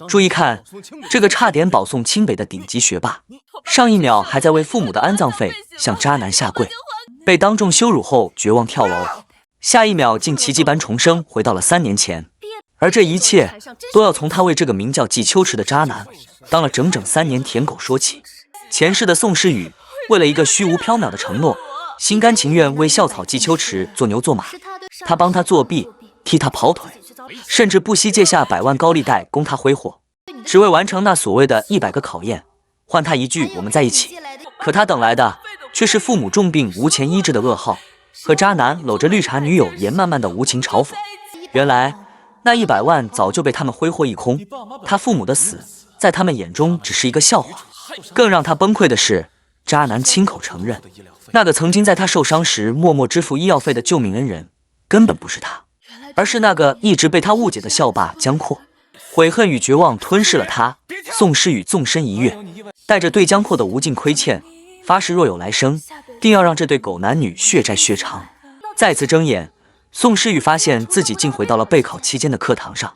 注意看，這個差點保送清北的頂級學霸，上一秒還在為父母的安葬費向渣男下跪，被當眾羞辱後絕望跳樓，下一秒竟奇蹟般重生，回到了3年前。而這一切都要從他為這個名叫季秋池的渣男當了整整3年舔狗說起。前世的宋詩雨為了一個虛無縹緲的承諾，心甘情願為校草季秋池做牛做馬，他幫他作弊，替他跑腿，甚至不惜借下100萬高利貸供他揮霍，只為完成那所謂的100個考驗，換他一句我們在一起。可他等來的卻是父母重病無錢醫治的噩耗，和渣男摟着綠茶女友嚴漫漫的無情嘲諷。原來那100萬早就被他們揮霍一空，他父母的死在他們眼中只是一個笑話。更讓他崩潰的是，渣男親口承認，那個曾經在他受傷時默默支付醫藥費的救命恩人根本不是他，而是那個一直被他誤解的校霸江闊。悔恨與絕望吞噬了他，宋詩雨縱身一躍，帶着對江闊的無盡虧欠，發誓若有來生，定要讓這對狗男女血債血償。再次睜眼，宋詩雨發現自己竟回到了備考期間的課堂上，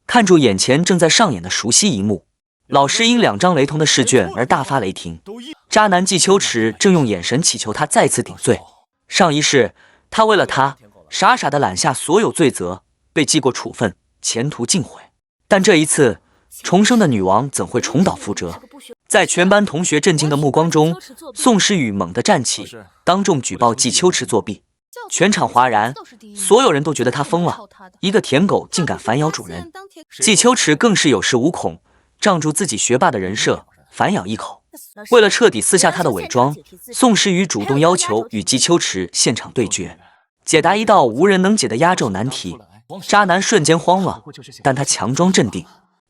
看住眼前正在上演的熟悉一幕，老師因2張雷同的試卷而大發雷霆，渣男季秋池正用眼神祈求他再次頂罪。上一世他為了他傻傻地攬下所有罪責，被記過處分，前途盡毀。但這一次重生的女王怎會重蹈覆轍？在全班同學震驚的目光中，宋詩雨猛地站起，當眾舉報季秋池作弊。全場譁然，所有人都覺得他瘋了，一個舔狗竟敢反咬主人。季秋池更是有恃無恐，仗住自己學霸的人設，反咬一口。為了徹底撕下他的偽裝，宋詩雨主動要求與季秋池現場對決，解答一道無人能解的壓軸難題。渣男瞬間慌了，但他強裝鎮定，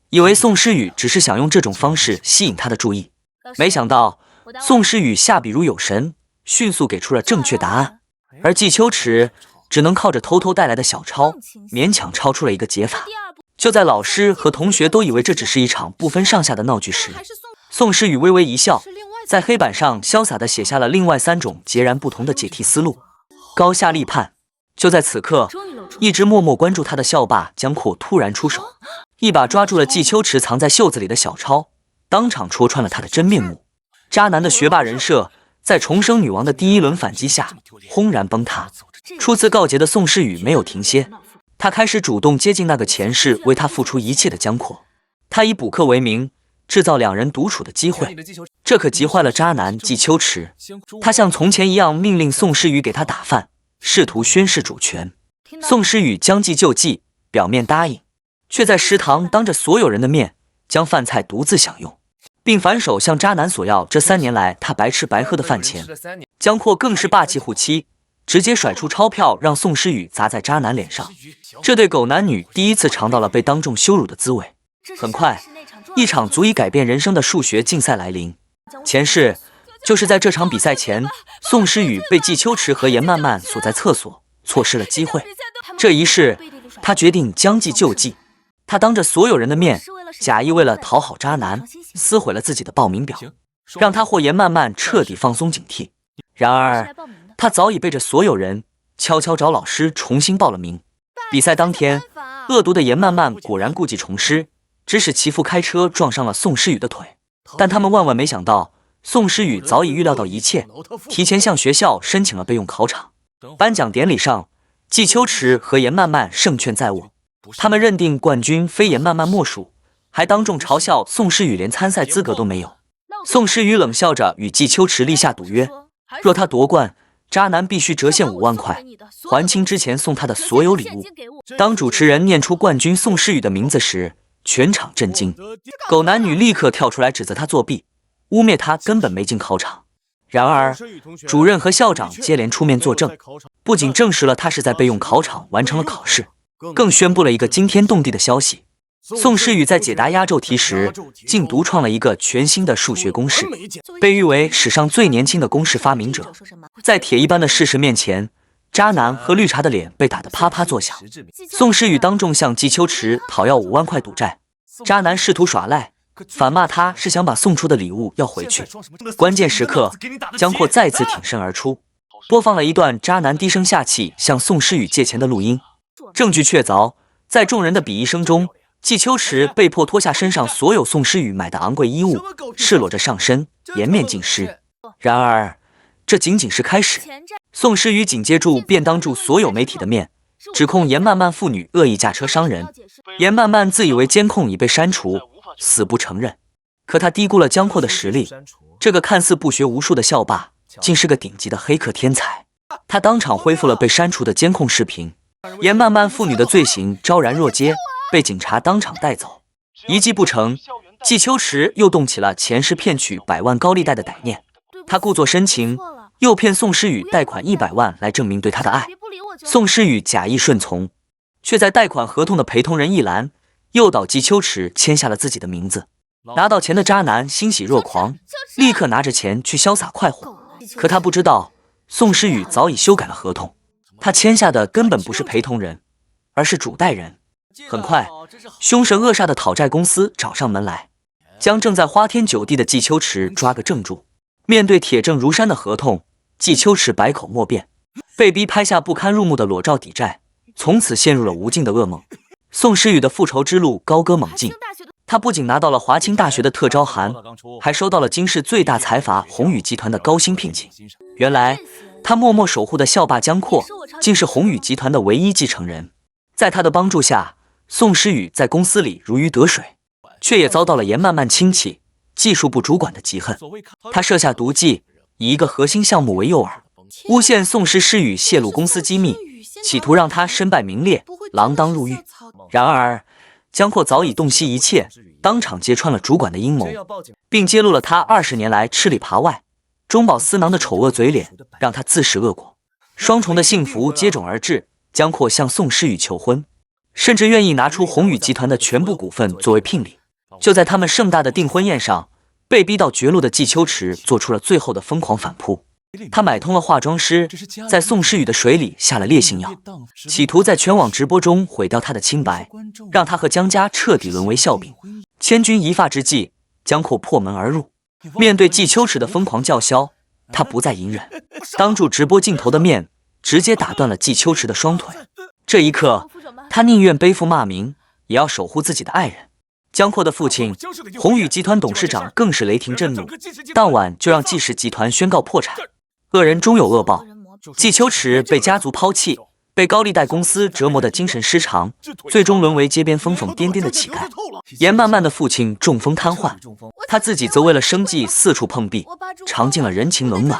以為宋詩雨只是想用這種方式吸引他的注意，沒想到宋詩雨下筆如有神，迅速給出了正確答案，而季秋池只能靠着偷偷帶來的小抄，勉強抄出了一個解法。就在老師和同學都以為這只是一場不分上下的鬧劇時，宋詩雨微微一笑，在黑板上瀟灑地寫下了另外3種截然不同的解題思路，高下立判。就在此刻，一直默默關注他的校霸江闊突然出手，一把抓住了季秋池藏在袖子裡的小抄，當場戳穿了他的真面目。渣男的學霸人設在重生女王的第1輪反擊下轟然崩塌。初次告捷的宋詩雨沒有停歇，他開始主動接近那個前世為他付出一切的江闊。他以補課為名，制造2人獨處的機會，這可急壞了渣男季秋池。他像從前一樣命令宋詩雨給他打飯，試圖宣示主權。宋詩雨將計就計，表面答應，卻在食堂當着所有人的面將飯菜獨自享用，並反手向渣男索要這3年來他白吃白喝的飯錢。江闊更是霸氣護妻，直接甩出鈔票讓宋詩雨砸在渣男臉上。這對狗男女第一次嘗到了被當眾羞辱的滋味。很快，一場足以改變人生的數學競賽來臨。前世就是在這場比賽前，宋詩雨被季秋池和嚴漫漫鎖在廁所，錯失了機會。這一世，他決定將計就計，他當着所有人的面，假意為了討好渣男，撕毀了自己的報名表，讓他或嚴漫漫徹底放鬆警惕。然而，他早已背着所有人，悄悄找老師重新報了名。比賽當天，惡毒的嚴漫漫果然故技重施，指使其父開車撞上了宋詩雨的腿。但他們萬萬沒想到，宋詩雨早已預料到一切，提前向學校申請了備用考場。頒獎典禮上，季秋池和嚴漫漫勝券在握，他們認定冠軍非嚴漫漫莫屬，還當眾嘲笑宋詩雨連參賽資格都沒有。宋詩雨冷笑着與季秋池立下賭約，若他奪冠，渣男必須折現5萬塊，還清之前送他的所有禮物。當主持人念出冠軍宋詩雨的名字時，全場震驚，狗男女立刻跳出來指責他作弊，污蔑他根本沒進考場。然而，主任和校長接連出面作證，不僅證實了他是在備用考場完成了考試，更宣布了一個驚天動地的消息：宋詩雨在解答壓軸題時，竟獨創了一個全新的數學公式，被譽為史上最年輕的公式發明者。在鐵一般的事實面前，渣男和綠茶的臉被打得啪啪作響。宋詩雨當眾向季秋池討要5萬塊賭債，渣男試圖耍賴，反罵他是想把送出的禮物要回去。關鍵時刻，江闊再次挺身而出，播放了一段渣男低声下氣向宋詩雨借錢的錄音。證據確鑿，在眾人的鄙夷聲中，季秋池被迫脫下身上所有宋诗雨買的昂貴衣物，赤裸着上身，颜面盡失。然而，這僅僅是開始。宋詩雨緊接住便當住所有媒體的面，指控嚴曼曼父女惡意駕車傷人。嚴曼曼自以為監控已被刪除，死不承認。可他低估了江闊的實力，這個看似不學無術的校霸，竟是個頂級的黑客天才。他當場恢復了被刪除的監控視頻。嚴曼曼父女的罪行昭然若揭，被警察當場帶走。一計不成，季秋池又動起了前世騙取100萬高利貸的歹念。他故作深情，誘騙宋詩雨貸款100萬來證明對他的愛。宋詩雨假意順從，卻在貸款合同的陪同人一欄誘導季秋池簽下了自己的名字。拿到錢的渣男欣喜若狂，立刻拿着錢去瀟灑快活。可他不知道，宋詩雨早已修改了合同，他簽下的根本不是陪同人，而是主貸人。很快，凶神惡煞的討債公司找上門來，將正在花天酒地的季秋池抓個正着。面對鐵證如山的合同，季秋池百口莫辯，被逼拍下不堪入目的裸照抵債，從此陷入了無盡的噩夢。宋詩雨的復仇之路高歌猛進，他不僅拿到了華清大學的特招函，還收到了京市最大財閥宏宇集團的高薪聘請。原來，他默默守護的校霸江闊，竟是宏宇集團的唯一繼承人。在他的幫助下，宋詩雨在公司裡如魚得水，卻也遭到了嚴曼曼親戚、技術部主管的嫉恨。他設下毒計，以一個核心項目為誘餌，誣陷宋詩雨洩露公司機密，企圖讓他身敗名裂，鋃鐺入獄。然而，江闊早已洞悉一切，當場揭穿了主管的陰謀，並揭露了他20年來吃裡扒外、中飽私囊的醜惡嘴臉，讓他自食惡果。雙重的幸福接踵而至，江闊向宋詩雨求婚，甚至願意拿出宏宇集團的全部股份作為聘禮。就在他們盛大的訂婚宴上，被逼到絕路的季秋池做出了最後的瘋狂反撲。他買通了化妝師，在宋詩雨的水裡下了烈性藥，企圖在全網直播中毀掉他的清白，讓他和江家徹底淪為笑柄。千鈞一髮之際，江闊破門而入，面對季秋池的瘋狂叫囂，他不再隱忍，當住直播鏡頭的面，直接打斷了季秋池的雙腿。這一刻，他寧願背負罵名，也要守護自己的愛人。江闊的父親宏宇集團董事長更是雷霆震怒，當晚就讓季氏集團宣告破產。惡人終有惡報，季秋池被家族拋棄，被高利貸公司折磨的精神失常，最終淪為街邊瘋瘋癲癲的乞丐。嚴曼曼的父親中風癱瘓，他自己則為了生計四處碰壁，嘗盡了人情冷暖。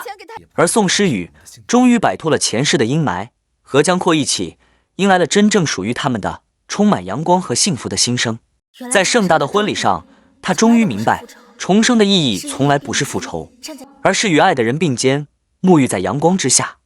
而宋詩雨終於擺脫了前世的陰霾，和江闊一起迎來了真正屬於他們的充滿陽光和幸福的新生。在盛大的婚禮上，他終於明白，重生的意義從來不是復仇，而是與愛的人並肩，沐浴在陽光之下。